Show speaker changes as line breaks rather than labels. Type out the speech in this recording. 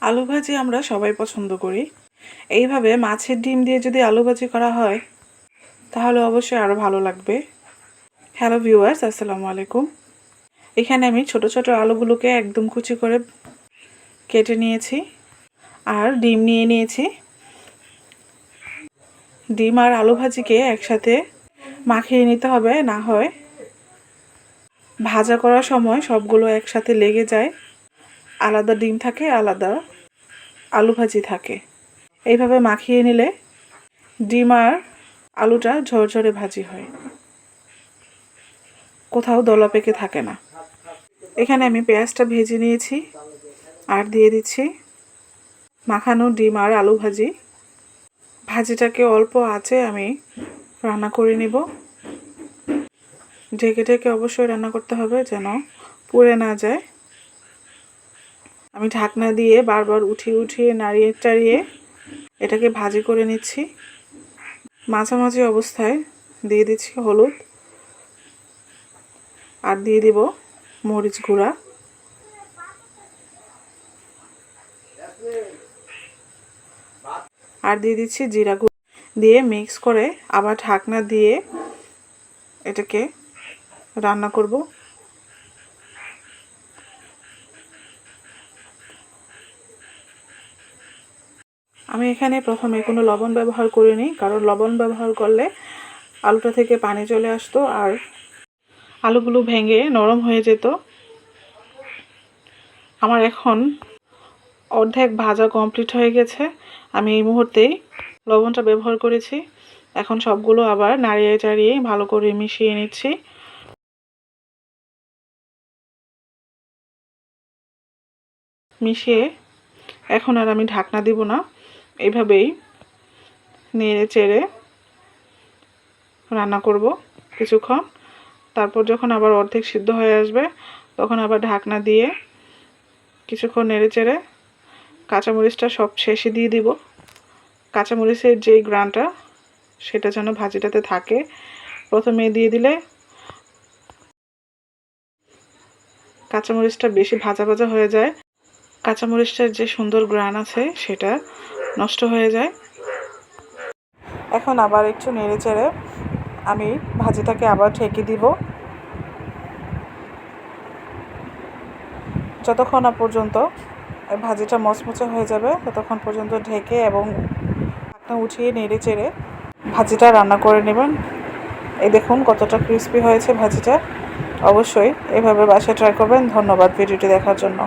আলু ভাজি আমরা সবাই পছন্দ করি। এইভাবে মাছের ডিম দিয়ে যদি আলু ভাজি করা হয় তাহলে অবশ্যই আরও ভালো লাগবে। হ্যালো ভিউয়ার্স, আসসালামু আলাইকুম। এখানে আমি ছোট ছোট আলুগুলোকে একদম কুচি করে কেটে নিয়েছি আর ডিম নিয়ে নিয়েছি। ডিম আর আলু ভাজিকে একসাথে মাখিয়ে নিতে হবে, না হয় ভাজা করার সময় সবগুলো একসাথে লেগে যায়। আলাদা ডিম থাকে, আলাদা আলু ভাজি থাকে। এইভাবে মাখিয়ে নিলে ডিম আর আলুটা ঝরঝরে ভাজি হয়, কোথাও দলা পেকে থাকে না। এখানে আমি পেঁয়াজটা ভেজে নিয়েছি আর দিয়ে দিচ্ছি মাখানো ডিম আর আলু ভাজি। ভাজিটাকে অল্প আঁচে আমি রান্না করে নিব। ঢেকে ঢেকে অবশ্যই রান্না করতে হবে যেন পুড়ে না যায়। আমি ঢাকনা দিয়ে বারবার উঠিয়ে উঠিয়ে নাড়িয়ে চাড়িয়ে এটাকে ভাজি করে নিচ্ছি। মাঝামাঝি অবস্থায় দিয়ে দিচ্ছি হলুদ আর দিয়ে দিব মরিচ গুঁড়া। আর দিয়ে দিচ্ছি জিরা গুঁড়ো। দিয়ে মিক্স করে আবার ঢাকনা দিয়ে এটাকে রান্না করব। আমি এখানে প্রথমে কোনো লবণ ব্যবহার করিনি, কারণ লবণ ব্যবহার করলে আলুটা থেকে পানি চলে আসতো আর আলুগুলো ভেঙে নরম হয়ে যেত। আমার এখন অর্ধেক ভাজা কমপ্লিট হয়ে গেছে। আমি এই মুহূর্তেই লবণটা ব্যবহার করেছি। এখন সবগুলো আবার নাড়িয়ে চাড়িয়ে ভালো করে মিশিয়ে নিচ্ছি। মিশিয়ে এখন আর আমি ঢাকনা দিব না, এইভাবেই নেড়ে চেড়ে রান্না করব কিছুক্ষণ। তারপর যখন আবার অর্ধেক সিদ্ধ হয়ে আসবে তখন আবার ঢাকনা দিয়ে কিছুক্ষণ নেড়ে চেড়ে কাঁচামরিচটা সব শেষে দিয়ে দিব। কাঁচামরিচের যে গ্রানটা সেটা যেন ভাজিটাতে থাকে। প্রথমে দিয়ে দিলে কাঁচামরিচটা বেশি ভাজা ভাজা হয়ে যায়, কাঁচামরিচটার যে সুন্দর গ্রান আছে সেটা নষ্ট হয়ে যায়। এখন আবার একটু নেড়ে চেড়ে আমি ভাজিটাকে আবার ঢেকে দিব যতক্ষণ না পর্যন্ত ভাজিটা মচমচে হয়ে যাবে, ততক্ষণ পর্যন্ত ঢেকে এবং ঢাকনা উঠিয়ে নেড়ে চেড়ে ভাজিটা রান্না করে নেবেন। এই দেখুন কতটা ক্রিস্পি হয়েছে ভাজিটা। অবশ্যই এভাবে বাসায় ট্রাই করবেন। ধন্যবাদ ভিডিওটি দেখার জন্য।